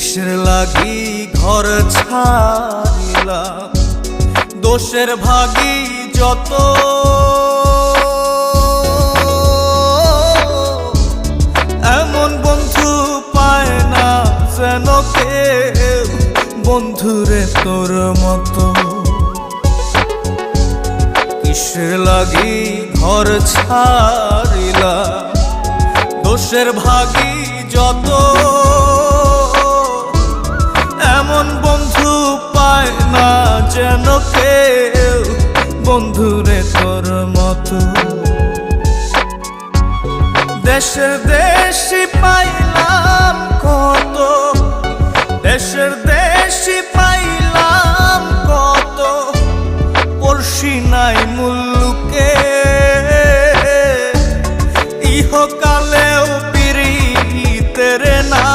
কিসের লাগি ঘর ছাড়িলাম, দোষের ভাগী যত, এমন বন্ধু পায় না যেন কেউ, বন্ধুরে তোর মতো। কিসের লাগি ঘর ছাড়িলাম, দোষের ভাগী যত, এমন বন্ধু পায় না যেন কেউ, বন্ধুরে তোর মতো। দেশে দেশে পাইলাম